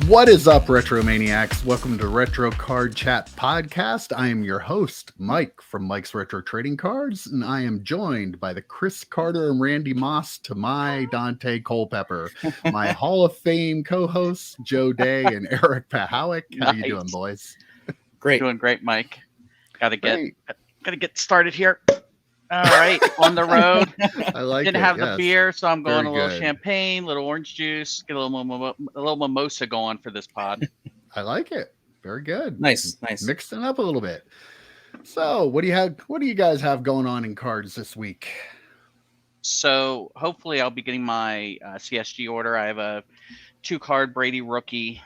What is up, Retromaniacs? Welcome to Retro Card Chat Podcast. I am your host, Mike from Mike's Retro Trading Cards, and I am joined by the Chris Carter and Randy Moss to my Dante Culpepper, my Hall of Fame co-hosts, Joe Day and Eric Pahowick. How you doing, boys? Great. Doing great, Mike. Gotta get started here. All right, on the road. I like Didn't it, have yes. the beer, so I'm going Very a little good. champagne, a little orange juice, get a little mimosa going for this pod. I like it. Very good. Nice. Mixed it up a little bit. So, what do you guys have going on in cards this week? So hopefully I'll be getting my CSG order. I have a 2-card Brady rookie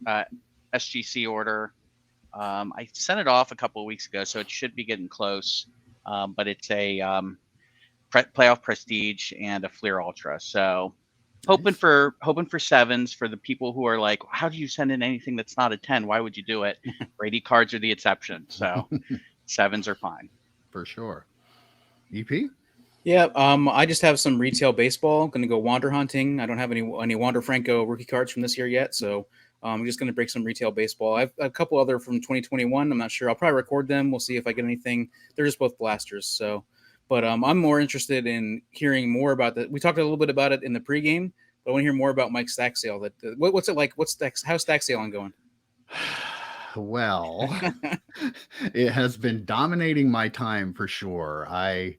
SGC order. I sent it off a couple of weeks ago, so it should be getting close. But it's a playoff prestige and a Fleer Ultra. So hoping for sevens for the people who are like, how do you send in anything that's not a 10? Why would you do it? Brady cards are the exception. So sevens are fine. For sure. EP? Yeah, I just have some retail baseball. Going to go wander hunting. I don't have any Wander Franco rookie cards from this year yet, so I'm just going to break some retail baseball. I have a couple other from 2021. I'm not sure. I'll probably record them. We'll see if I get anything. They're just both blasters. So, but I'm more interested in hearing more about that. We talked a little bit about it in the pregame, but I want to hear more about Mike's stack sale. What's it like? How's stack sale going? Well, it has been dominating my time for sure. I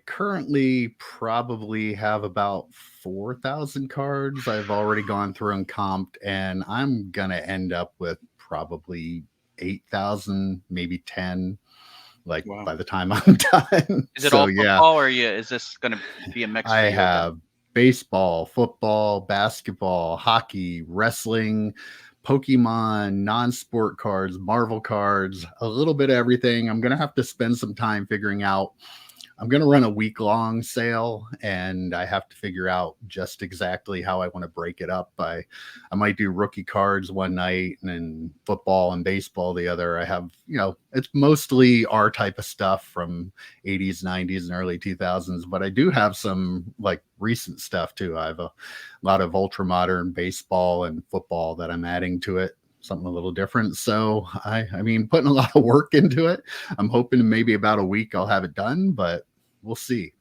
currently probably have about 4,000 cards. I've already gone through and comped, and I'm gonna end up with probably 8,000, maybe 10. Like Wow. by the time I'm done. Is it all football, or is this going to be a mix? I have baseball, football, basketball, hockey, wrestling, Pokemon, non-sport cards, Marvel cards, a little bit of everything. I'm going to have to spend some time figuring out. I'm going to run a week-long sale, and I have to figure out just exactly how I want to break it up. I might do rookie cards one night and then football and baseball the other. I have, it's mostly our type of stuff from 80s, 90s, and early 2000s, but I do have some like recent stuff too. I have a lot of ultra modern baseball and football that I'm adding to it. Something a little different. So I mean, putting a lot of work into it. I'm hoping maybe about a week I'll have it done, but we'll see.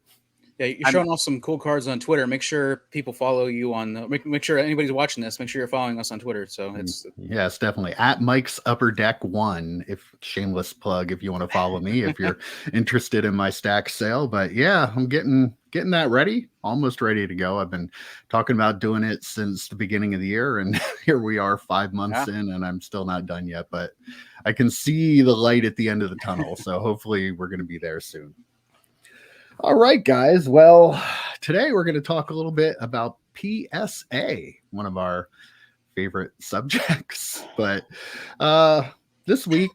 Yeah, you're showing off some cool cards on Twitter. Make sure people follow you on. Make sure anybody's watching this. Make sure you're following us on Twitter. So it's yes, definitely at Mike's Upper Deck 1. If shameless plug, if you want to follow me, if you're interested in my stack sale. But yeah, I'm getting that ready. Almost ready to go. I've been talking about doing it since the beginning of the year, and here we are 5 months in, and I'm still not done yet. But I can see the light at the end of the tunnel. So hopefully we're going to be there soon. All right, guys. Well, today we're going to talk a little bit about PSA, one of our favorite subjects. But this week,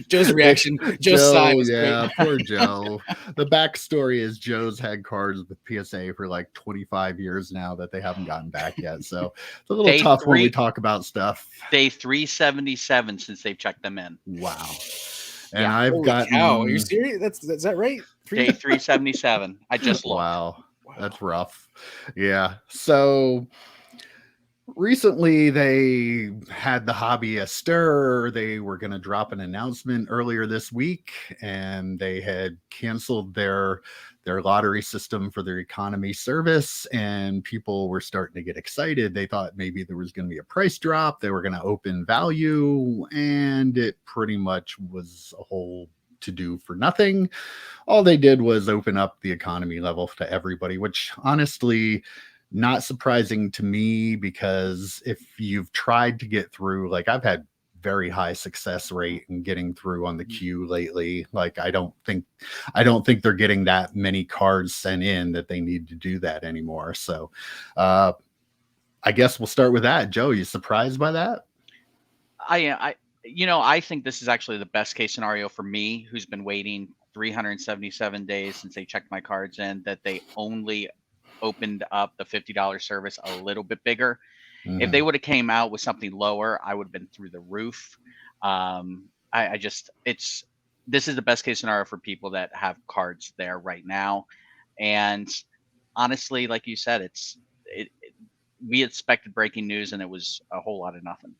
Joe's reaction, Joe's sigh was great. Poor Joe. The backstory is Joe's had cards with PSA for like 25 years now that they haven't gotten back yet. So it's a little tough when we talk about stuff. Day 377 since they've checked them in. Wow. And I've gotten. Cow. Are you serious? Is that right? Day 377. I just looked. Wow. That's rough. Yeah. So recently they had the hobby astir. They were going to drop an announcement earlier this week, and they had canceled their lottery system for their economy service, and people were starting to get excited. They thought maybe there was going to be a price drop. They were going to open value, and it pretty much was a whole to do for nothing. All they did was open up the economy level to everybody, which honestly, not surprising to me, because if you've tried to get through, like I've had very high success rate in getting through on the queue lately. Like I don't think they're getting that many cards sent in that they need to do that anymore. So I guess we'll start with that. Joe, you surprised by that? I think this is actually the best case scenario for me, who's been waiting 377 days since they checked my cards in, that they only opened up the $50 service a little bit bigger. Mm-hmm. If they would have came out with something lower, I would have been through the roof. This is the best case scenario for people that have cards there right now. And honestly, like you said, we expected breaking news, and it was a whole lot of nothing.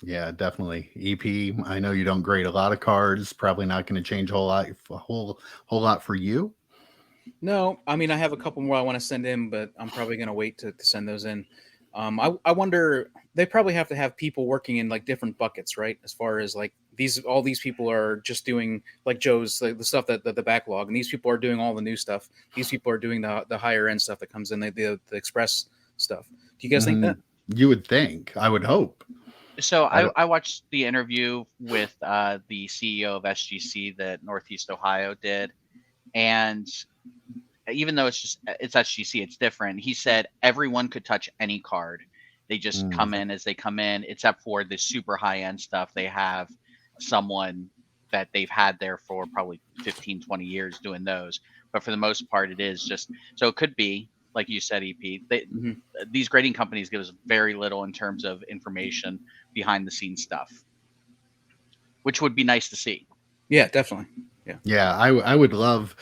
Yeah, definitely. EP, I know you don't grade a lot of cards. Probably not going to change a whole lot for you. No, I mean I have a couple more I want to send in, but I'm probably gonna wait to send those in. I wonder they probably have to have people working in like different buckets, right? As far as like all these people are just doing like Joe's like the stuff that the backlog, and these people are doing all the new stuff. These people are doing the higher end stuff that comes in the express stuff. Do you guys think that? You would think. I would hope. So I watched the interview with the CEO of SGC that Northeast Ohio did, and even though it's SGC, it's different. He said everyone could touch any card. They just come in as they come in, except for the super high end stuff. They have someone that they've had there for probably 15, 20 years doing those. But for the most part, it is just, so it could be, like you said, EP, these grading companies give us very little in terms of information behind the scenes stuff, which would be nice to see. Yeah, definitely. Yeah, I would love.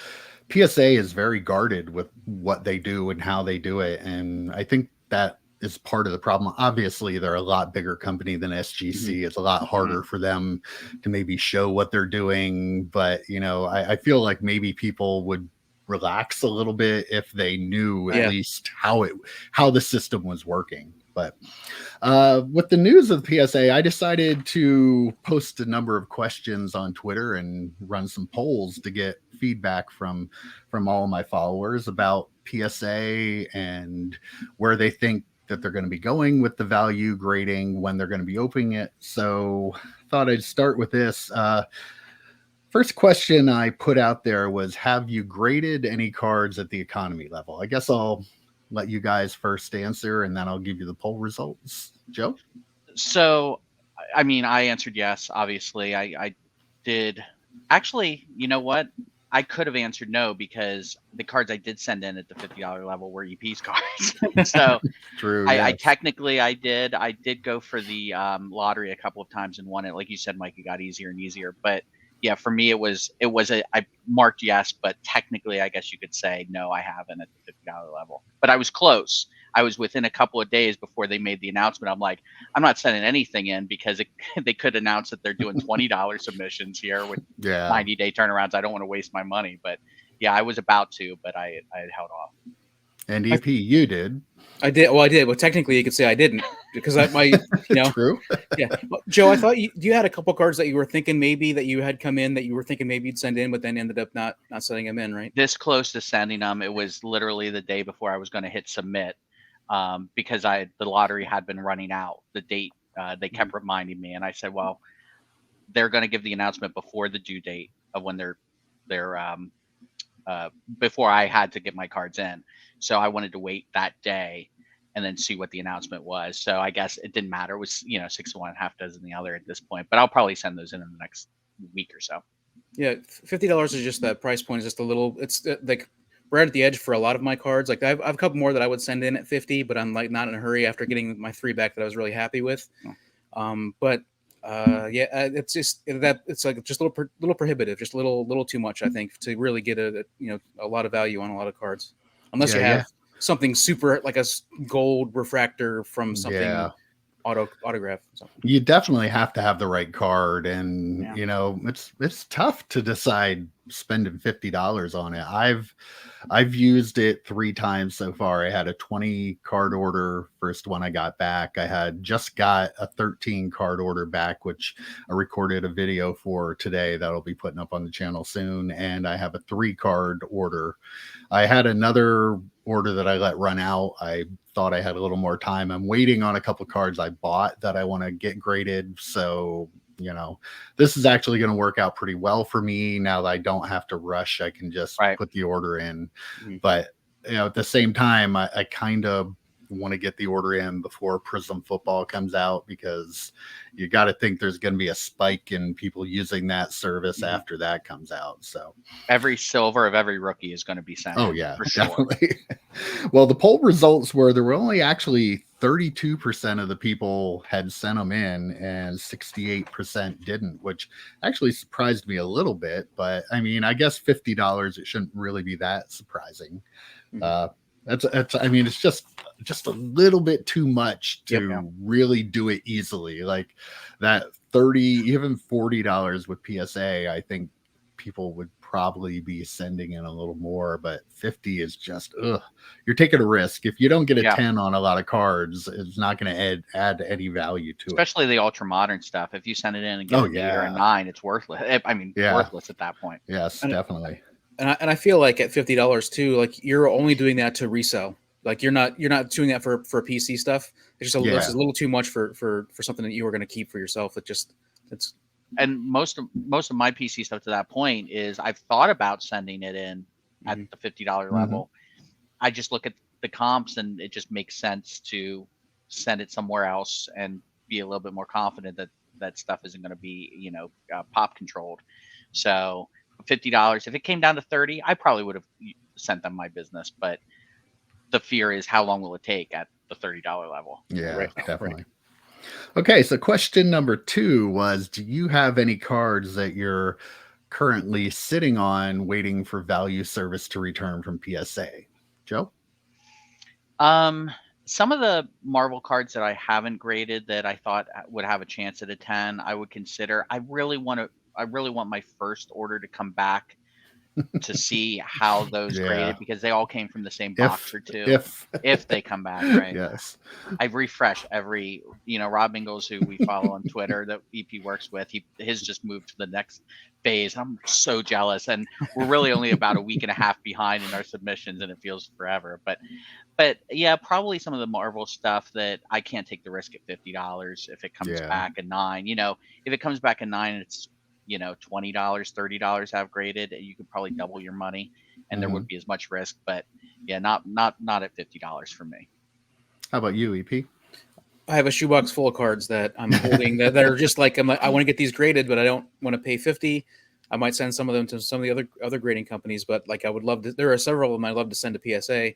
PSA is very guarded with what they do and how they do it, and I think that is part of the problem. Obviously, they're a lot bigger company than SGC. It's a lot harder for them to maybe show what they're doing, but I feel like maybe people would relax a little bit if they knew at least how the system was working. But with the news of the PSA, I decided to post a number of questions on Twitter and run some polls to get feedback from all of my followers about PSA and where they think that they're going to be going with the value grading, when they're going to be opening it. So I thought I'd start with this. First question I put out there was, have you graded any cards at the economy level? I guess I'll let you guys first answer, and then I'll give you the poll results. Joe? So, I mean, I answered yes, obviously. I did. Actually, you know what? I could have answered no, because the cards I did send in at the $50 level were EP's cards. So True. I technically I did go for the lottery a couple of times and won it. Like you said, Mike, it got easier and easier. But yeah, for me, I marked yes, but technically, I guess you could say no, I haven't at the $50 level. But I was close. I was within a couple of days before they made the announcement. I'm like, I'm not sending anything in, because they could announce that they're doing $20 submissions here with 90-day turnarounds. I don't want to waste my money. But yeah, I was about to, but I had held off. And EP, you did. I did. Well, I did. Well, technically, you could say I didn't, because True. Yeah. Joe, I thought you had a couple cards that you were thinking maybe that you had come in that you were thinking maybe you'd send in, but then ended up not sending them in, right? This close to sending them. It was literally the day before I was going to hit submit, because the lottery had been running out. The date, they kept reminding me, and I said, well, they're going to give the announcement before the due date of when they're before I had to get my cards in. So I wanted to wait that day and then see what the announcement was. So I guess it didn't matter. It was 6 of one, half dozen the other at this point. But I'll probably send those in the next week or so. Yeah, $50 is just that price point is just a little. It's like right at the edge for a lot of my cards. Like I have a couple more that I would send in at 50, but I'm like not in a hurry after getting my 3 back that I was really happy with. It's just that it's like just a little prohibitive, just a little too much, I think, to really get a lot of value on a lot of cards, unless you have something super like a gold refractor from something autograph. You definitely have to have the right card, and it's tough to decide spending $50 on it. I've used it 3 times so far. I had a 20 card order, first one I got back. I had just got a 13 card order back, which I recorded a video for today that'll be putting up on the channel soon. And I have a 3 card order. I had another order that I let run out. I thought I had a little more time. I'm waiting on a couple cards I bought that I want to get graded. So this is actually going to work out pretty well for me now that I don't have to rush. I can just put the order in. But at the same time, I kind of want to get the order in before Prism Football comes out, because you got to think there's going to be a spike in people using that service after that comes out. So every silver of every rookie is going to be sent. Oh yeah, for sure. Definitely. Well, the poll results were there were only actually 32% of the people had sent them in, and 68% didn't, which actually surprised me a little bit. But I mean, I guess $50, it shouldn't really be that surprising. That's I mean, it's just a little bit too much Yep. to really do it easily. Like that 30, even $40 with PSA, I think people would probably be sending in a little more, but 50 is just you're taking a risk. If you don't get a Yeah. 10 on a lot of cards, it's not going to add any value to it. Especially the ultra modern stuff. If you send it in and get an 8 or a 9, it's worthless. I mean, worthless at that point. Yes, definitely. And I feel like at $50 too, like you're only doing that to resell. Like you're not doing that for PC stuff. It's just it's a little too much for something that you were going to keep for yourself. It's and most of my PC stuff to that point is I've thought about sending it in at the $50 level. I just look at the comps and it just makes sense to send it somewhere else and be a little bit more confident that that stuff isn't going to be, pop controlled. So $50, if it came down to 30, I probably would have sent them my business, but the fear is how long will it take at the $30 level? Yeah, right, definitely. Right. Okay, so question number 2 was, do you have any cards that you're currently sitting on waiting for value service to return from PSA? Joe? Some of the Marvel cards that I haven't graded that I thought would have a chance at a 10, I would consider. I really want my first order to come back to see how those graded, because they all came from the same box or two. If they come back, right? Yes. I refresh every, Rob Ingalls, who we follow on Twitter, that EP works with, his just moved to the next phase. I'm so jealous, and we're really only about a week and a half behind in our submissions, and it feels forever. But yeah, probably some of the Marvel stuff that I can't take the risk at $50 if it comes back a 9. If it comes back a 9, it's $20, $30 have graded, you could probably double your money, and there would be as much risk. But yeah, not at $50 for me. How about you, EP? I have a shoebox full of cards that I'm holding that are just like, I want to get these graded, but I don't want to pay 50. I might send some of them to some of the other grading companies, but like I would love to. There are several of them I'd love to send to PSA.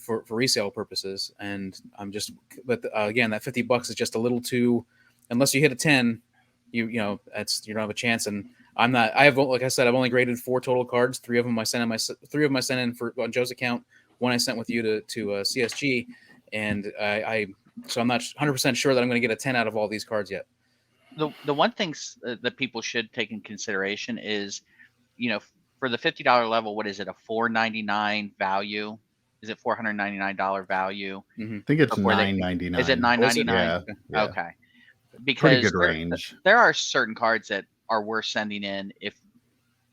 For resale purposes, and but again, that $50 is just a little too. Unless you hit a 10, you don't have a chance. And I'm not. I have, like I said, I've only graded 4 total cards. 3 of them I sent in for on Joe's account. 1 I sent with you to CSG, and so I'm not 100% sure that I'm going to get a 10 out of all these cards yet. The one thing that people should take in consideration is, for the $50 level, what is it, a $4.99 value? Is it $499 value? I think it's $9.99. Is it $9.99? Yeah. Okay. Because pretty good range. There are certain cards that are worth sending in. If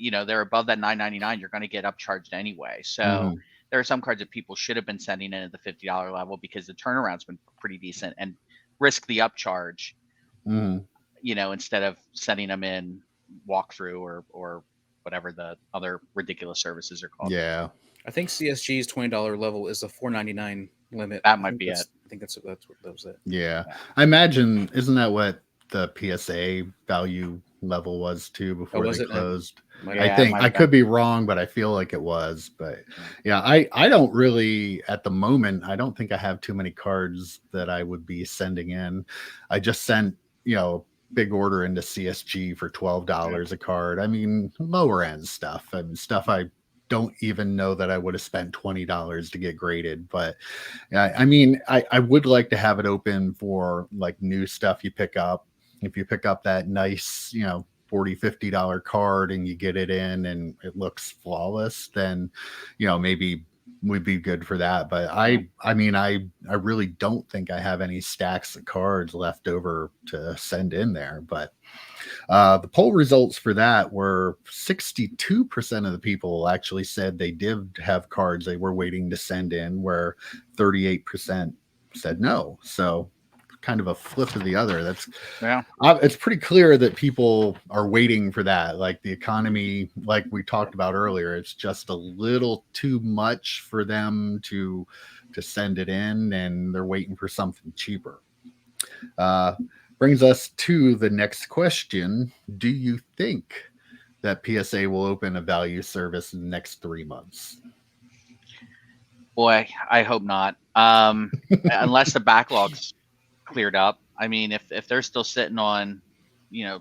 they're above that $9.99, you're going to get upcharged anyway. So there are some cards that people should have been sending in at the $50 level because the turnaround's been pretty decent, and risk the upcharge. Instead of sending them in walkthrough or whatever the other ridiculous services are called. Yeah. I think CSG's $20 level is a $4.99 limit. That might be it. I think that was it. Yeah. I imagine, isn't that what the PSA value level was too before they closed? I think I could be wrong, but I feel like it was. But yeah, I don't really, at the moment, I don't think I have too many cards that I would be sending in. I just sent, big order into CSG for $12 a card. I mean, lower end stuff. I mean, stuff I don't even know that I would have spent $20 to get graded. But I mean, I would like to have it open for like new stuff you pick up. If you pick up that nice, $40, $50 card and you get it in and it looks flawless, then, maybe would be good for that. But I mean, I really don't think I have any stacks of cards left over to send in there. But the poll results for that were 62% of the people actually said they did have cards they were waiting to send in, where 38% said no. So kind of a flip of the other. That's it's pretty clear that people are waiting for that. Like the economy, like we talked about earlier, it's just a little too much for them to send it in, and they're waiting for something cheaper. Brings us to the next question. Do you think that PSA will open a value service in the next 3 months? Boy, I hope not. Unless the backlog's cleared up. I mean, if they're still sitting on,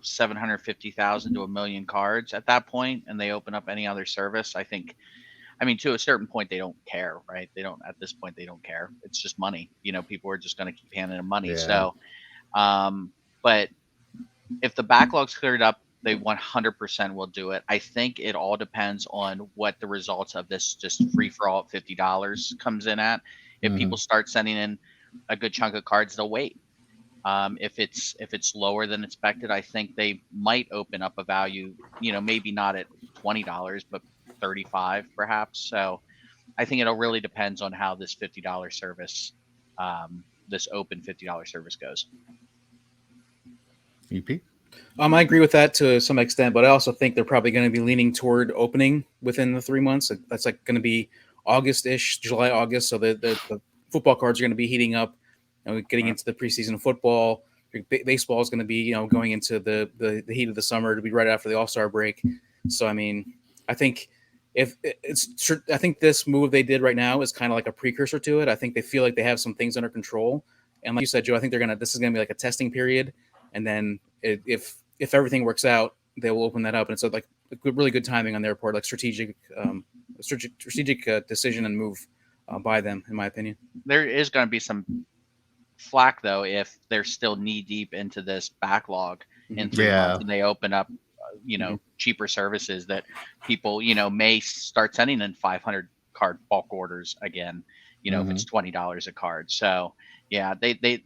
750,000 to 1 million cards at that point, and they open up any other service, I think I mean, to a certain point, they don't care, right? They don't, at this point, they don't care. It's just money. People are just going to keep handing them money. Yeah. So, but if the backlog's cleared up, they 100% will do it. I think it all depends on what the results of this just free for all at $50 comes in at. If people start sending in a good chunk of cards, they'll wait. If it's lower than expected, I think they might open up a value, maybe not at $20, but 35 perhaps. So I think it'll really depends on how this $50 service, this open $50 service goes. EP? I agree with that to some extent, but I also think they're probably going to be leaning toward opening within the 3 months. That's like going to be August-ish, July, August. So the football cards are going to be heating up, and getting into the preseason football. Baseball is going to be, going into the heat of the summer to be right after the All-Star break. So I mean, I think I think this move they did right now is kind of like a precursor to it. I think they feel like they have some things under control, and like you said, Joe, I think this is going to be like a testing period, and then if everything works out, they will open that up, and it's like really good timing on their part, like strategic decision and move by them, in my opinion. There is going to be some flack though if they're still knee deep into this backlog in 3 months and they open up cheaper services that people may start sending in 500 card bulk orders again, if it's $20 a card. So yeah, they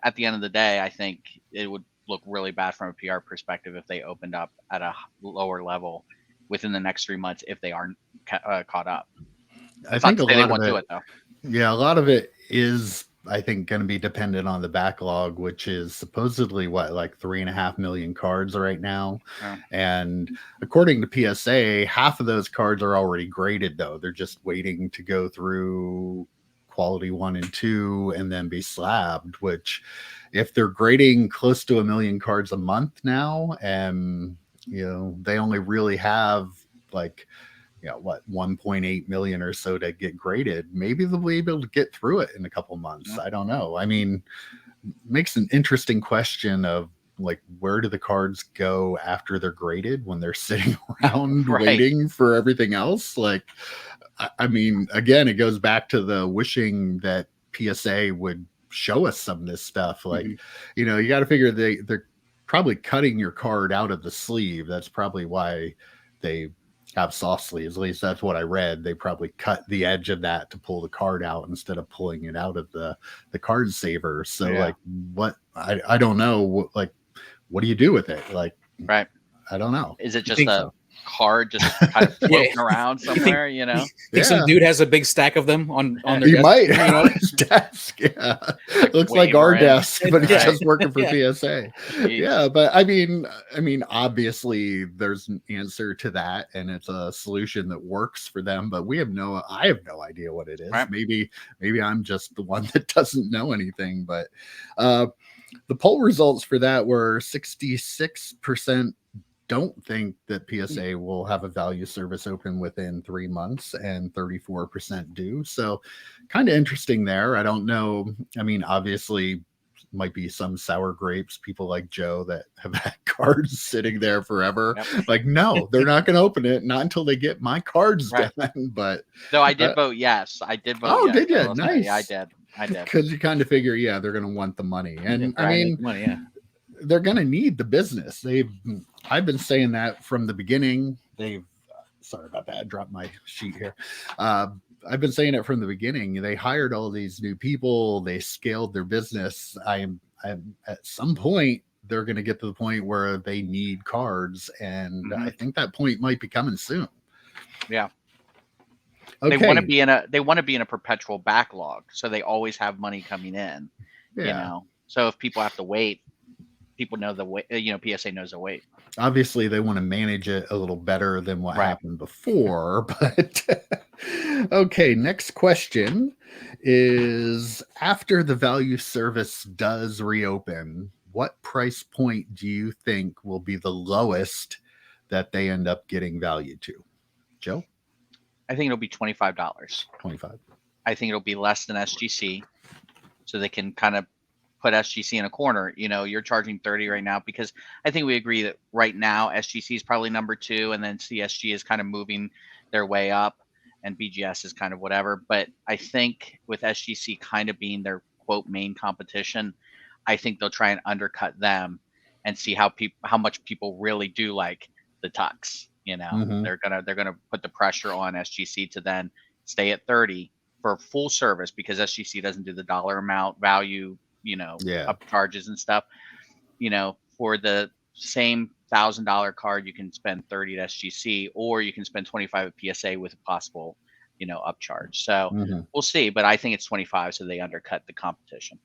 at the end of the day, I think it would look really bad from a PR perspective if they opened up at a lower level within the next 3 months if they aren't caught up. I think a lot of it, though. Yeah, a lot of it is, I think, going to be dependent on the backlog, which is supposedly like 3.5 million cards right now. Yeah. And according to PSA, half of those cards are already graded, though. They're just waiting to go through quality 1 and 2 and then be slabbed, which if they're grading close to 1 million cards a month now, and they only really have like 1.8 million or so to get graded, maybe they'll be able to get through it in a couple months. I don't know. I mean, makes an interesting question of like, where do the cards go after they're graded when they're sitting around waiting for everything else? Like, I mean, again, it goes back to the wishing that PSA would show us some of this stuff. Like, you got to figure they're probably cutting your card out of the sleeve. That's probably why they have soft sleeves. At least that's what I read. They probably cut the edge of that to pull the card out instead of pulling it out of the card saver. So like, what I don't know. Like, what do you do with it? Like, right. I don't know. Is it just a card just kind of floating around somewhere? Think some dude has a big stack of them on their he desk? might have on his desk. Yeah, looks like our desk, but it's just working for PSA. Yeah, but I mean, obviously there's an answer to that, and it's a solution that works for them. But I have no idea what it is. Right. Maybe I'm just the one that doesn't know anything. But the poll results for that were 66% don't think that PSA will have a value service open within 3 months, and 34% do. So kind of interesting there. I don't know. I mean, obviously might be some sour grapes, people like Joe that have had cards sitting there forever. Yep. Like, no, they're not going to open it, not until they get my cards done. But no, I did vote yes. I did vote yes. Did you? Nice. Yeah, I did. Because you kind of figure, they're going to want the money. And I mean, money, they're going to need the business. I've been saying that from the beginning. Sorry about that. I dropped my sheet here. I've been saying it from the beginning. They hired all these new people. They scaled their business. I'm at some point, they're going to get to the point where they need cards. And I think that point might be coming soon. Yeah. Okay. They want to be in a perpetual backlog. So they always have money coming in, So if people have to wait, people know the wait, PSA knows the wait. Obviously they want to manage it a little better than what happened before, but okay. Next question is, after the value service does reopen, what price point do you think will be the lowest that they end up getting value to? Joe? I think it'll be $25. 25. I think it'll be less than SGC, so they can kind of put SGC in a corner. You're charging 30 right now, because I think we agree that right now SGC is probably number 2, and then CSG is kind of moving their way up. and BGS is kind of whatever. But I think with SGC kind of being their quote main competition, I think they'll try and undercut them and see how much people really do like the Tux. Mm-hmm. They're gonna put the pressure on SGC to then stay at 30 for full service, because SGC doesn't do the dollar amount value, Yeah. upcharges and stuff. For the same $1,000 card, you can spend 30 at SGC, or you can spend 25 at PSA with a possible, upcharge. So Mm-hmm. we'll see, but I think it's 25, so they undercut the competition.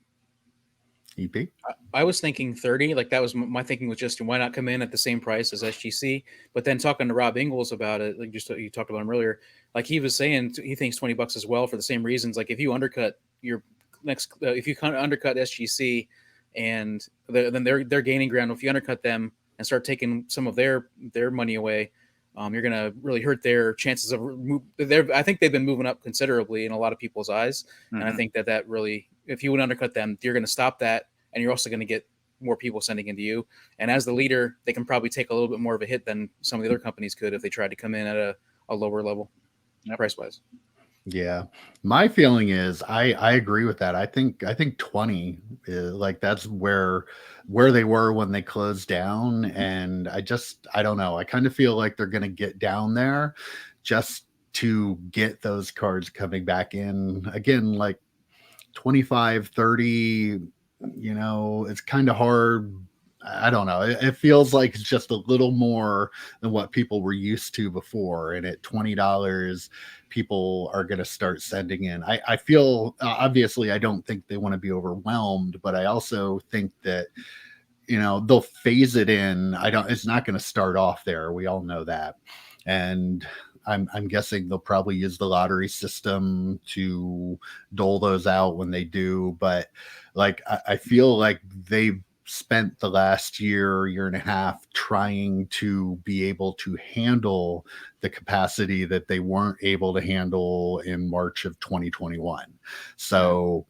EP. I was thinking 30. Like that was my thinking, was just why not come in at the same price as SGC? But then talking to Rob Ingalls about it, like just you talked about him earlier, like he was saying he thinks $20 as well for the same reasons. Like if you undercut your next, if you kind of undercut SGC, and then they're gaining ground. If you undercut them and start taking some of their money away, you're gonna really hurt their chances of I think they've been moving up considerably in a lot of people's eyes, and I think that really, if you would undercut them, you're gonna stop that. And you're also going to get more people sending into you. And as the leader, they can probably take a little bit more of a hit than some of the other companies could if they tried to come in at a lower level, price-wise. Yeah, my feeling is I agree with that. I think 20 is like that's where they were when they closed down, and I don't know. I kind of feel like they're going to get down there just to get those cards coming back in again, like 25, 30. It's kind of hard. I don't know. It feels like it's just a little more than what people were used to before. And at $20, people are going to start sending in. I feel, obviously, I don't think they want to be overwhelmed, but I also think that, they'll phase it in. It's not going to start off there. We all know that. And I'm guessing they'll probably use the lottery system to dole those out when they do. But like, I feel like they've spent the last year and a half trying to be able to handle the capacity that they weren't able to handle in March of 2021. So,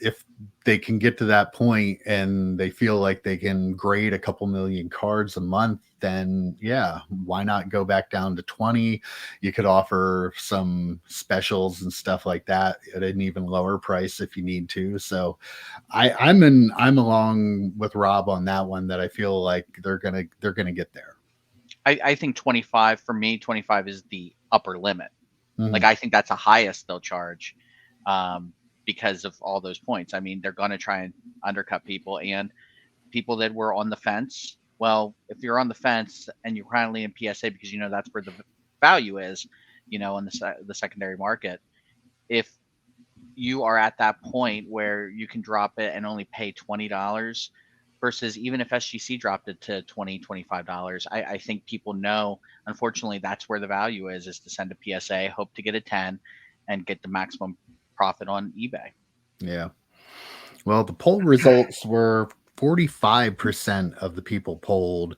if they can get to that point and they feel like they can grade a couple million cards a month, then yeah, why not go back down to 20? You could offer some specials and stuff like that at an even lower price if you need to. So I'm along with Rob on that one, that I feel like they're gonna get there. I think 25 for me, 25 is the upper limit. Mm-hmm. Like I think that's the highest they'll charge. Because of all those points. I mean, they're going to try and undercut people, and people that were on the fence. Well, if you're on the fence and you're currently in PSA because that's where the value is, in the secondary market, if you are at that point where you can drop it and only pay $20 versus even if SGC dropped it to $20, $25, I think people know, unfortunately, that's where the value is to send a PSA, hope to get a 10 and get the maximum profit on eBay. Yeah. Well, the poll results were 45% of the people polled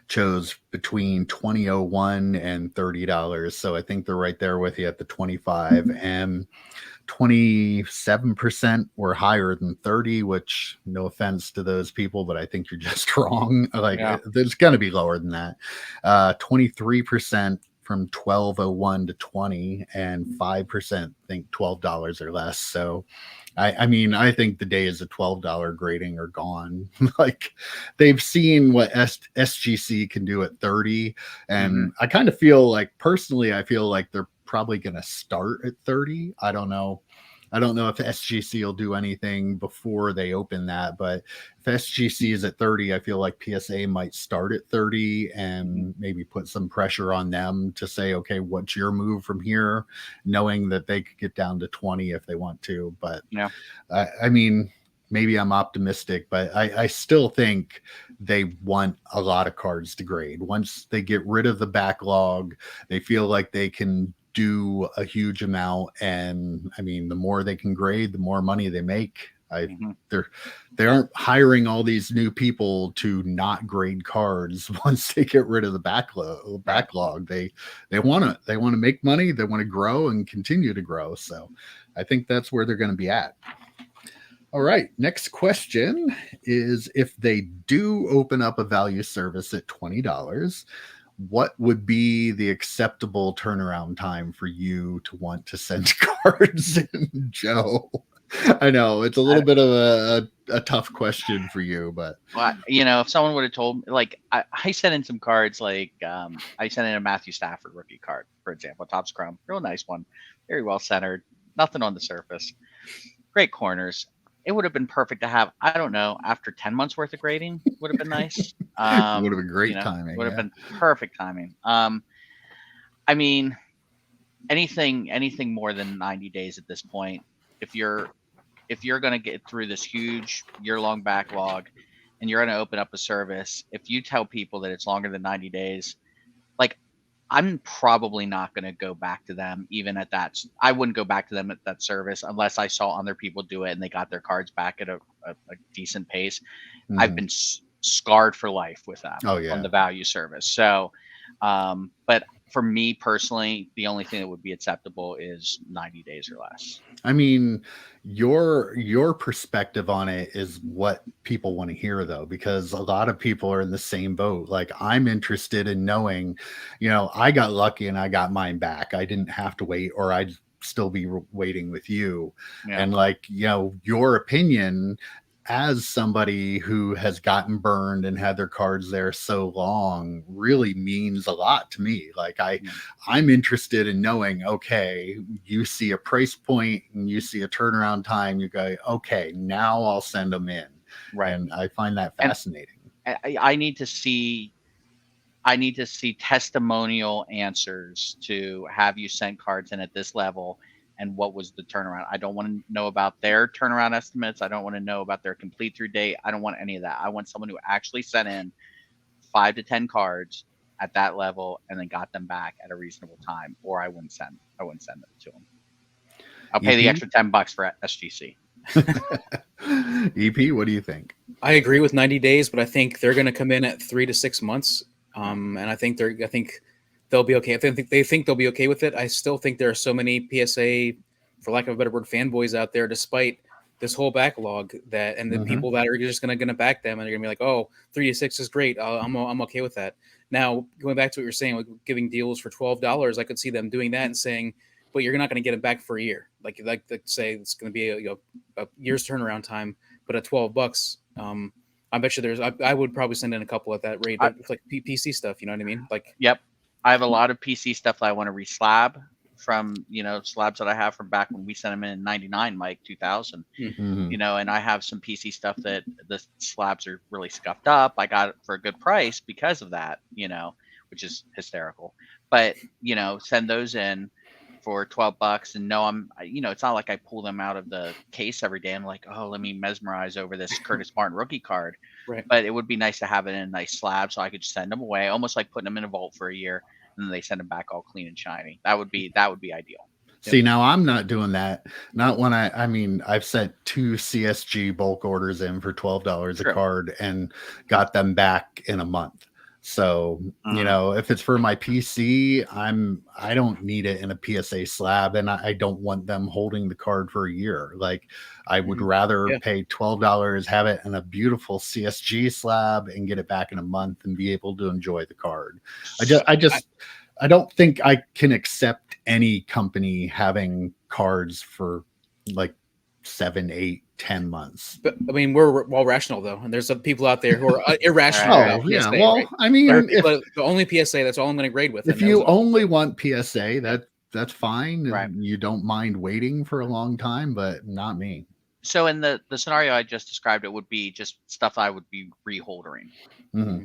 chose between $20.01 and $30. So I think they're right there with you at the 25, and 27% were higher than 30, which, no offense to those people, but I think you're just wrong. Like, there's going to be lower than that. 23% from 12.01 to 20, and 5% think $12 or less. So I mean, I think the days of $12 grading are gone. Like, they've seen what SGC can do at 30. And I kind of feel like, personally, I feel like they're probably going to start at 30. I don't know if SGC will do anything before they open that, but if SGC is at 30, I feel like PSA might start at 30 and maybe put some pressure on them to say, okay, what's your move from here? Knowing that they could get down to 20 if they want to. But yeah, I mean, maybe I'm optimistic, but I still think they want a lot of cards to grade. Once they get rid of the backlog, they feel like they can do a huge amount. And I mean, the more they can grade, the more money they make. They aren't hiring all these new people to not grade cards once they get rid of the backlog. They want to make money, they want to grow and continue to grow. So I think that's where they're going to be at. All right, next question is, if they do open up a value service at $20, what would be the acceptable turnaround time for you to want to send cards in, Joe? I know it's a little bit of a tough question for you, but if someone would have told me, like, I sent in some cards, like I sent in a Matthew Stafford rookie card, for example, Topps Chrome, real nice one, very well centered, nothing on the surface, great corners. It would have been perfect to have, I don't know, after 10 months worth of grading would have been nice. it would have been great timing. Would have been perfect timing. I mean, anything more than 90 days at this point, if you're going to get through this huge year-long backlog and you're going to open up a service, if you tell people that it's longer than 90 days, like, I'm probably not going to go back to them even at that. I wouldn't go back to them at that service unless I saw other people do it and they got their cards back at a decent pace. Mm-hmm. I've been scarred for life with them on the value service. So, but for me personally, the only thing that would be acceptable is 90 days or less. I mean, your perspective on it is what people want to hear, though, because a lot of people are in the same boat. Like, I'm interested in knowing, I got lucky and I got mine back. I didn't have to wait, or I'd still be waiting with you. Yeah. And like, your opinion as somebody who has gotten burned and had their cards there so long really means a lot to me. Like, I'm interested in knowing, okay, you see a price point and you see a turnaround time, you go, okay, now I'll send them in. Right. And I find that fascinating. And I need to see testimonial answers to have you sent cards in at this level. And what was the turnaround? I don't want to know about their turnaround estimates. I don't want to know about their complete through date. I don't want any of that. I want someone who actually sent in 5 to 10 cards at that level and then got them back at a reasonable time, or I wouldn't send them to them. I'll pay the extra $10 for SGC. EP, what do you think? I agree with 90 days, but I think they're going to come in at 3 to 6 months. And I think they'll be okay. If they think they'll be okay with it, I still think there are so many PSA, for lack of a better word, fanboys out there, despite this whole backlog, and the people that are just going to back them, and they're going to be like, oh, 3 to 6 is great. I'm okay with that. Now, going back to what you're saying, like giving deals for $12, I could see them doing that and saying, but you're not going to get it back for a year. Like say it's going to be a year's turnaround time, but at $12, I bet you I would probably send in a couple at that rate, like PC stuff. You know what I mean? Like, yep. I have a lot of PC stuff that I want to reslab from, slabs that I have from back when we sent them in 99, Mike, 2000, and I have some PC stuff that the slabs are really scuffed up. I got it for a good price because of that, which is hysterical, but, send those in for $12 and it's not like I pull them out of the case every day. I'm like, oh, let me mesmerize over this Curtis Martin rookie card. Right. But it would be nice to have it in a nice slab so I could send them away, almost like putting them in a vault for a year. And then they send them back all clean and shiny. That would be ideal. See, now I'm not doing that. Not when I've sent 2 CSG bulk orders in for $12 a card and got them back in a month. So, if it's for my PC, I don't need it in a PSA slab, and I don't want them holding the card for a year. Like, I would rather pay $12, have it in a beautiful CSG slab and get it back in a month and be able to enjoy the card. I don't think I can accept any company having cards for like 7, 8, 10 months. But I mean, we're all rational though, and there's some people out there who are irrational. About PSA, well, right? I mean, the only PSA, that's all I'm going to grade with. If you only want PSA, that's fine. Right. You don't mind waiting for a long time, but not me. So in the scenario I just described, it would be just stuff I would be reholdering.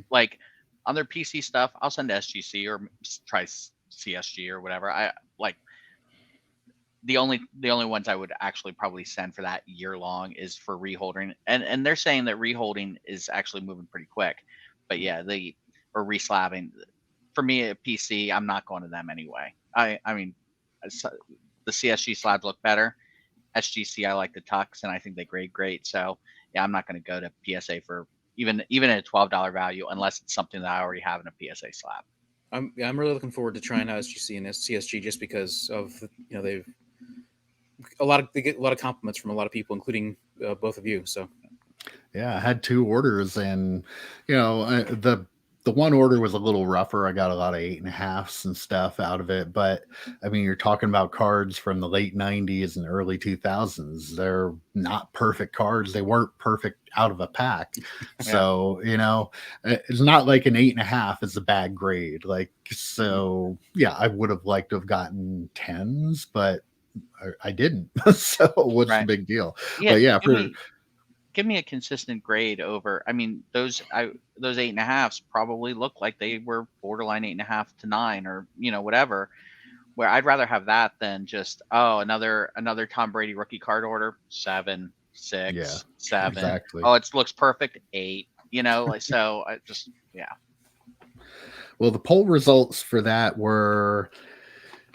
Like other PC stuff, I'll send to SGC or try CSG or whatever. I like. The only ones I would actually probably send for that year long is for reholding, and they're saying that reholding is actually moving pretty quick, but or reslabbing. For me, at PC, I'm not going to them anyway. I mean, the CSG slabs look better. SGC, I like the Tux, and I think they grade great. So yeah, I'm not going to go to PSA for even at a $12 value unless it's something that I already have in a PSA slab. I'm really looking forward to trying out SGC and CSG just because of they get a lot of compliments from a lot of people, including both of you. So yeah, I had 2 orders, and the the one order was a little rougher. I got a lot of 8.5s and stuff out of it, but I mean, you're talking about cards from the late 90s and early 2000s. They're not perfect cards. They weren't perfect out of a pack. So, it's not like an 8.5 is a bad grade. Like, so yeah, I would have liked to have gotten 10s, but I didn't. So what's the big deal? Yeah, but yeah, give me a consistent grade over. I mean, those 8.5s probably look like they were borderline 8.5 to 9, or whatever. Where I'd rather have that than just another Tom Brady rookie card order 7, 6, 7. Exactly. Oh, it looks perfect 8. So I just Well, the poll results for that were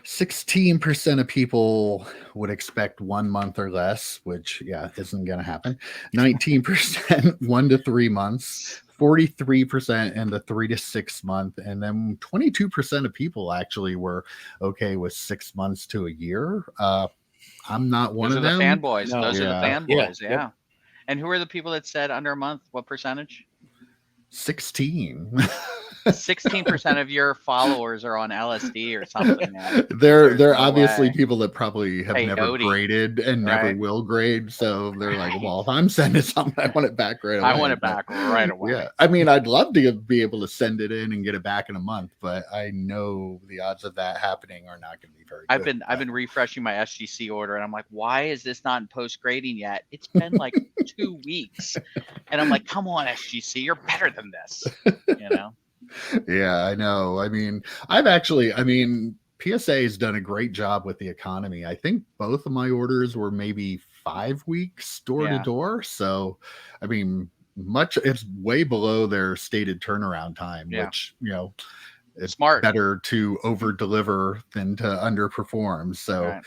16% of people would expect 1 month or less, which isn't going to happen. 19% 1 to 3 months, 43% in the 3 to 6 month, and then 22% of people actually were okay with 6 months to a year. I'm not one of them. Fanboys. No. Those are the fanboys. Yeah. Yep. And who are the people that said under a month? What percentage? 16. 16% of your followers are on LSD or something. They're no obviously way. People that probably have never graded and never right. will grade. So they're like, well, if I'm sending something, I want it back right away. I want it back right away. Yeah. I mean, I'd love to be able to send it in and get it back in a month, but I know the odds of that happening are not going to be very good. I've been refreshing my SGC order, and I'm like, why is this not in post grading yet? It's been like 2 weeks. And I'm like, come on, SGC, you're better than this. Yeah, I know. I mean, PSA has done a great job with the economy. I think both of my orders were maybe 5 weeks door to door. So, I mean, it's way below their stated turnaround time, which, it's smart. Better to over deliver than to underperform. So,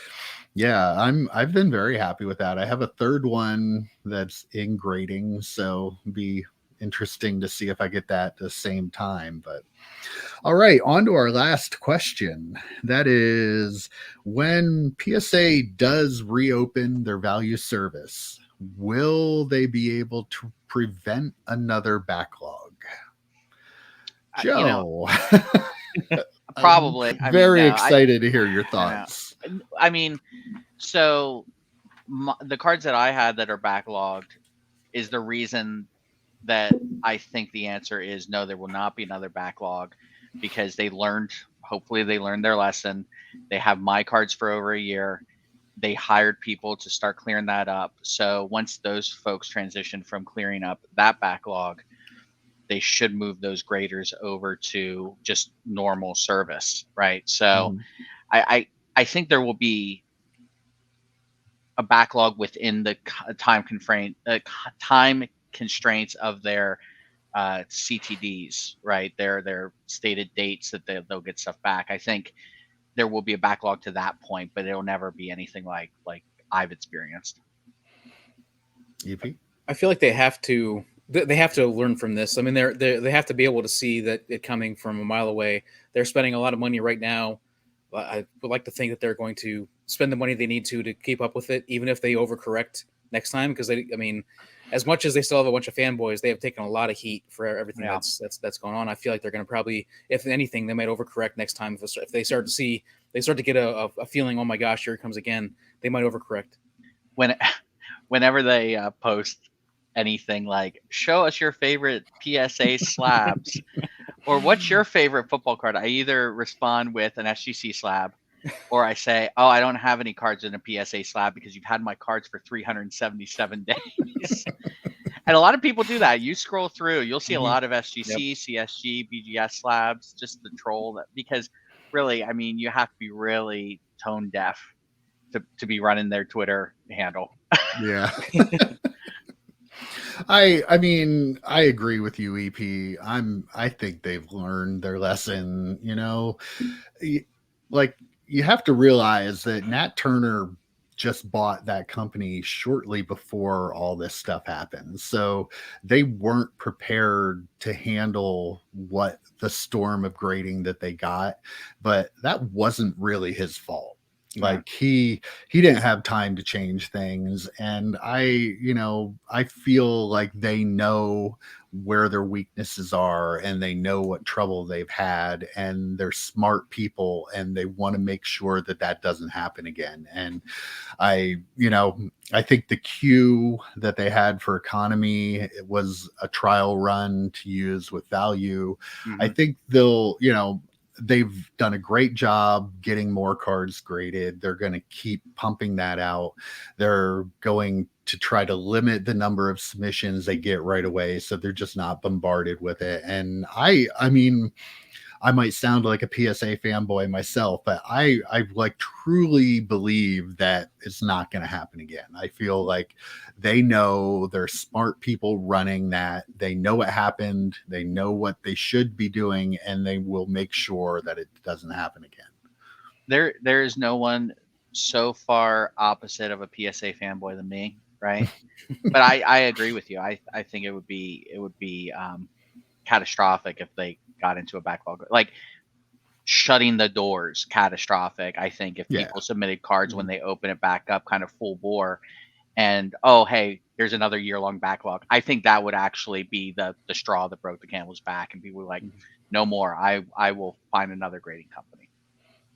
I've been very happy with that. I have a third one that's in grading, so be interesting to see if I get that at the same time. But all right, on to our last question. That is, when PSA does reopen their value service, will they be able to prevent another backlog? Joe. Probably. Very excited to hear your thoughts. I mean, so the cards that I had that are backlogged is the reason that I think the answer is no, there will not be another backlog, because hopefully they learned their lesson. They have my cards for over a year. They hired people to start clearing that up. So once those folks transition from clearing up that backlog, they should move those graders over to just normal service, right? So I think there will be a backlog within the time constraints of their CTDs, right? Their stated dates that they'll get stuff back. I think there will be a backlog to that point, but it'll never be anything like I've experienced. EP? I feel like they have to learn from this. I mean, they have to be able to see that it coming from a mile away. They're spending a lot of money right now. I would like to think that they're going to spend the money they need to keep up with it, even if they overcorrect next time. Because as much as they still have a bunch of fanboys, they have taken a lot of heat for everything that's going on. I feel like they're going to probably, if anything, they might overcorrect next time. If they start to get a feeling, oh my gosh, here it comes again, they might overcorrect. Whenever they post anything like, show us your favorite PSA slabs, or what's your favorite football card, I either respond with an SGC slab, or I say, oh, I don't have any cards in a PSA slab because you've had my cards for 377 days. And a lot of people do that. You scroll through, you'll see a lot of SGC, CSG, BGS slabs, just the troll that, because really, I mean, you have to be really tone deaf to be running their Twitter handle. Yeah. I mean, I agree with you, EP. I think they've learned their lesson, like, you have to realize that Nat Turner just bought that company shortly before all this stuff happened. So they weren't prepared to handle what the storm of grading that they got, but that wasn't really his fault. Like he didn't have time to change things. And I feel like they know where their weaknesses are, and they know what trouble they've had, and they're smart people, and they want to make sure that that doesn't happen again. And I think the queue that they had for economy, it was a trial run to use with value. I Mhm. think they've done a great job getting more cards graded. They're going to keep pumping that out. They're going to try to limit the number of submissions they get right away, so they're just not bombarded with it. And I mean, I might sound like a PSA fanboy myself, but I like truly believe that it's not going to happen again. I feel like they know, they're smart people running that. They know what happened, they know what they should be doing, and they will make sure that it doesn't happen again. There is no one so far opposite of a PSA fanboy than me, right? But I agree with you. I think it would be catastrophic if they got into a backlog. Like shutting the doors, catastrophic. I think if Yeah. people submitted cards when Mhm. they open it back up, kind of full bore, and oh hey, here's another year-long backlog. I think that would actually be the straw that broke the camel's back, and people were like, Mhm. no more. I will find another grading company.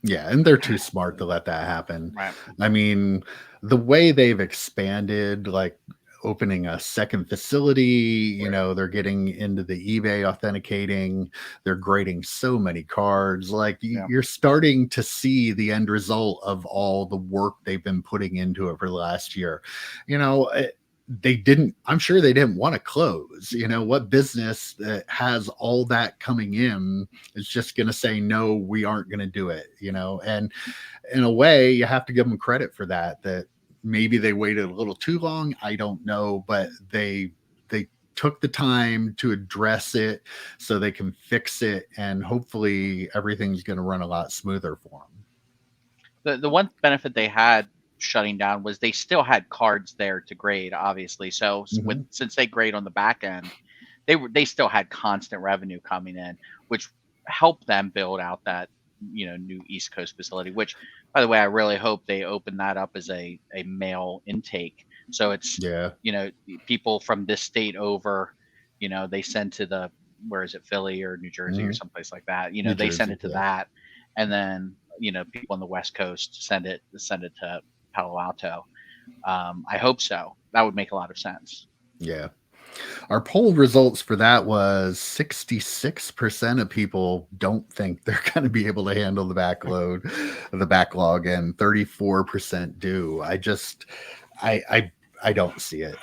Yeah, and they're too smart to let that happen. Right. I mean, the way they've expanded, like opening a second facility, they're getting into the eBay authenticating, they're grading so many cards. Like Yeah. you're starting to see the end result of all the work they've been putting into it for the last year. You know, they didn't, I'm sure they didn't want to close. What business that has all that coming in is just going to say, no, we aren't going to do it, and in a way you have to give them credit for that maybe they waited a little too long, I don't know, but they took the time to address it so they can fix it, and hopefully everything's going to run a lot smoother for them. The one benefit they had shutting down was they still had cards there to grade, obviously. So Hmm. since they grade on the back end, they still had constant revenue coming in, which helped them build out that new East Coast facility. Which, by the way, I really hope they open that up as a mail intake, so it's Yeah. people from this state over, they send to the, where is it, Philly or New Jersey or Hmm. someplace like that. New They send Jersey, it to yeah. that, and then people on the West Coast send it to Palo Alto. I hope so. That would make a lot of sense. Yeah. Our poll results for that was 66% of people don't think they're going to be able to handle the backlog, and 34% do. I don't see it.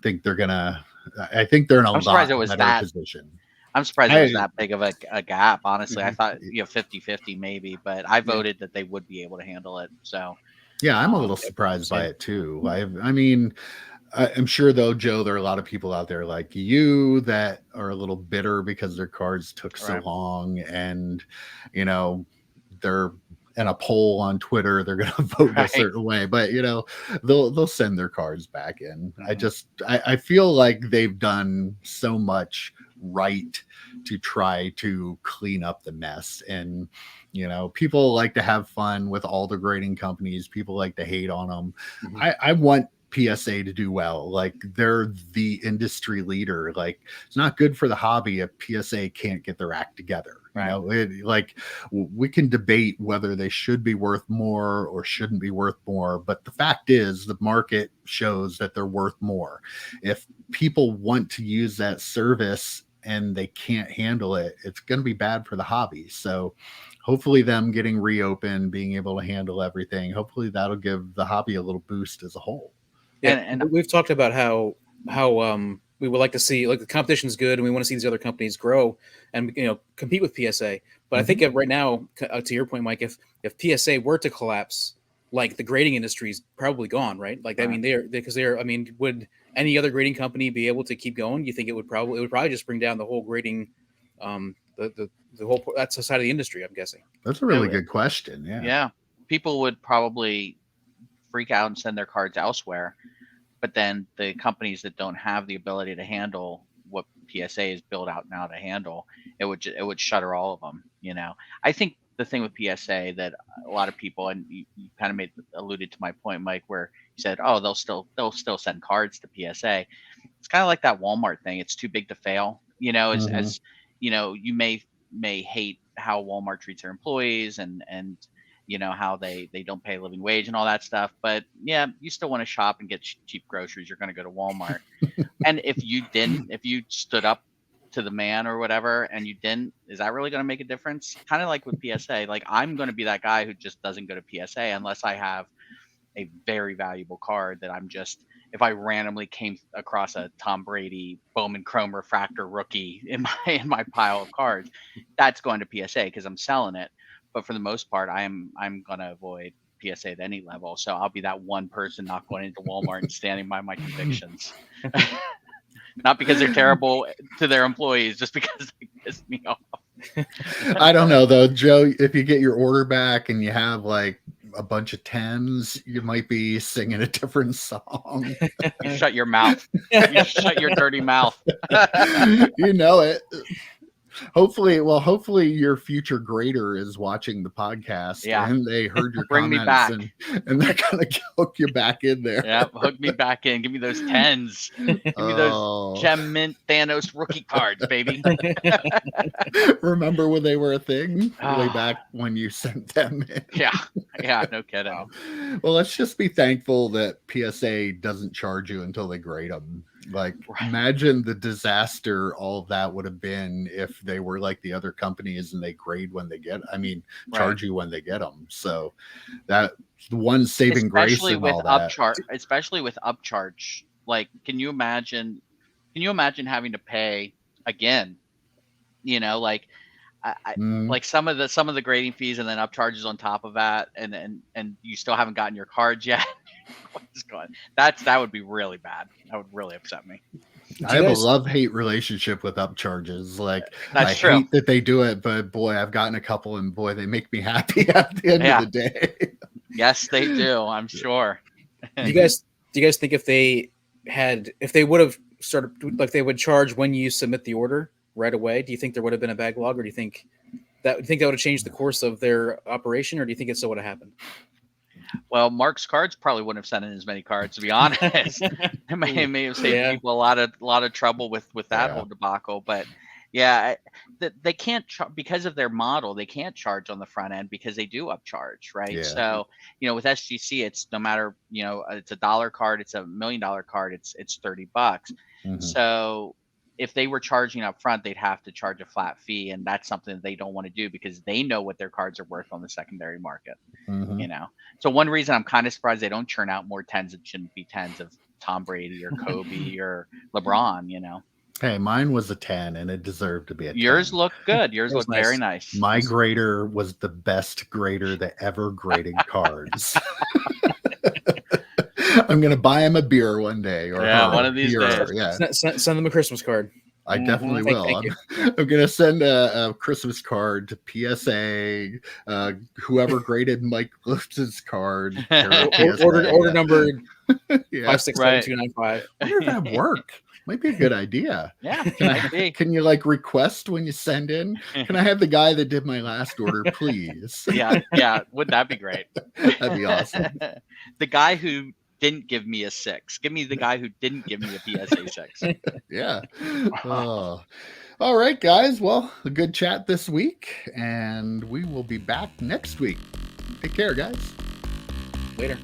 Think they're gonna. I think they're in a I'm surprised lot it was better that. position. I'm surprised it was I that big of a gap. Honestly, I Mhm. thought 50-50 maybe, but I Yeah. voted that they would be able to handle it. So Yeah, I'm a little um, Yep. surprised by Same. it too. I mean, I'm sure though, Joe, there are a lot of people out there like you that are a little bitter because their cards took so right, long, and you know they're in a poll on Twitter, they're going to vote a right. certain way, but they'll send their cards back in. Mhm. I feel like they've done so much right to try to clean up the mess. And people like to have fun with all the grading companies, people like to hate on them. Mhm. I want PSA to do well. Like they're the industry leader. Like it's not good for the hobby if PSA can't get their act together. Right. Like we can debate whether they should be worth more or shouldn't be worth more, but the fact is the market shows that they're worth more. If people want to use that service and they can't handle it, it's going to be bad for the hobby. So hopefully them getting reopened, being able to handle everything, hopefully that'll give the hobby a little boost as a whole. Yeah, And we've talked about how we would like to see, like, the competition is good and we want to see these other companies grow and compete with PSA. But I think Mhm. right now, to your point, Mike, if PSA were to collapse, like, the grading industry is probably gone, right? Like, I right. mean, they're I mean, would any other grading company be able to keep going? You think it would probably just bring down the whole grading, the whole that side of the industry? I'm guessing. That's a really It, good question. Yeah. yeah, people would probably freak out and send their cards elsewhere. But then the companies that don't have the ability to handle what PSA is built out now to handle, it would shutter all of them. I think the thing with PSA that a lot of people, and you kind of alluded to my point, Mike, where you said, oh, they'll still send cards to PSA. it's kind of like that Walmart thing. It's too big to fail. Mhm. As you know, you may hate how Walmart treats their employees and how they don't pay a living wage and all that stuff. But yeah, you still want to shop and get cheap groceries. You're going to go to Walmart. And if you stood up to the man or whatever and you didn't, is that really going to make a difference? Kind of like with PSA. Like, I'm going to be that guy who just doesn't go to PSA unless I have a very valuable card that I'm just, if I randomly came across a Tom Brady Bowman Chrome Refractor rookie in my pile of cards, that's going to PSA because I'm selling it. But for the most part, I'm gonna avoid PSA at any level. So I'll be that one person not going into Walmart and standing by my convictions. Not because they're terrible to their employees, just because they piss me off. I don't know though, Joe. If you get your order back and you have like a bunch of 10s, you might be singing a different song. You shut your mouth. You shut your dirty mouth. You know it. Hopefully your future grader is watching the podcast and they heard your Bring comments me back. and they're gonna hook you back in there. Yeah, hook me back in. Give me those 10s. Give me those Gem Mint Thanos rookie cards, baby. Remember when they were a thing? Way back when you sent them in. Yeah, no kidding. Well, let's just be thankful that PSA doesn't charge you until they grade them. Like, imagine the disaster all of that would have been if they were like the other companies and they grade when they get, charge you when they get them. So that the one saving grace in all that. Especially with upcharge. Like, can you imagine having to pay again? Like like some of the grading fees and then upcharges on top of that, and you still haven't gotten your cards yet. What is going? That would be really bad. That would really upset me. I have a love-hate relationship with upcharges. Like, that's true. Hate that they do it, but boy, I've gotten a couple, and boy, they make me happy at the end of the day. Yes, they do. I'm sure. Do you guys think if they would have started, like, they would charge when you submit the order right away, do you think there would have been a backlog, or do you think that would have changed the course of their operation, or do you think it still would have happened? Well, Mark's cards probably wouldn't have sent in as many cards, to be honest. It may have saved people a lot of trouble with that whole debacle. But yeah, they can't because of their model. They can't charge on the front end because they do upcharge, right? Yeah. So with SGC, it's no matter it's $1 card, it's $1 million card, it's $30. Mm-hmm. So if they were charging up front, they'd have to charge a flat fee, and that's something that they don't want to do because they know what their cards are worth on the secondary market. Mm-hmm. So one reason I'm kind of surprised they don't churn out more 10s that shouldn't be 10s of Tom Brady or Kobe or LeBron. Hey, mine was a 10 and it deserved to be a 10. Yours looked good. Yours looked very nice. My grader was the best grader that ever graded cards. I'm going to buy him a beer one day. Or one of these days. Yeah. Send them a Christmas card. I definitely will. I'm going to send a Christmas card to PSA. Whoever graded Mike Lifton's card. Order number 567295. I wonder if that work. Might be a good idea. Yeah. Can you like request when you send in? Can I have the guy that did my last order, please? Yeah. Wouldn't that be great? That'd be awesome. The guy who didn't give me a 6. Give me the guy who didn't give me a PSA 6. Yeah. Oh. All right, guys. Well, a good chat this week, and we will be back next week. Take care, guys. Later.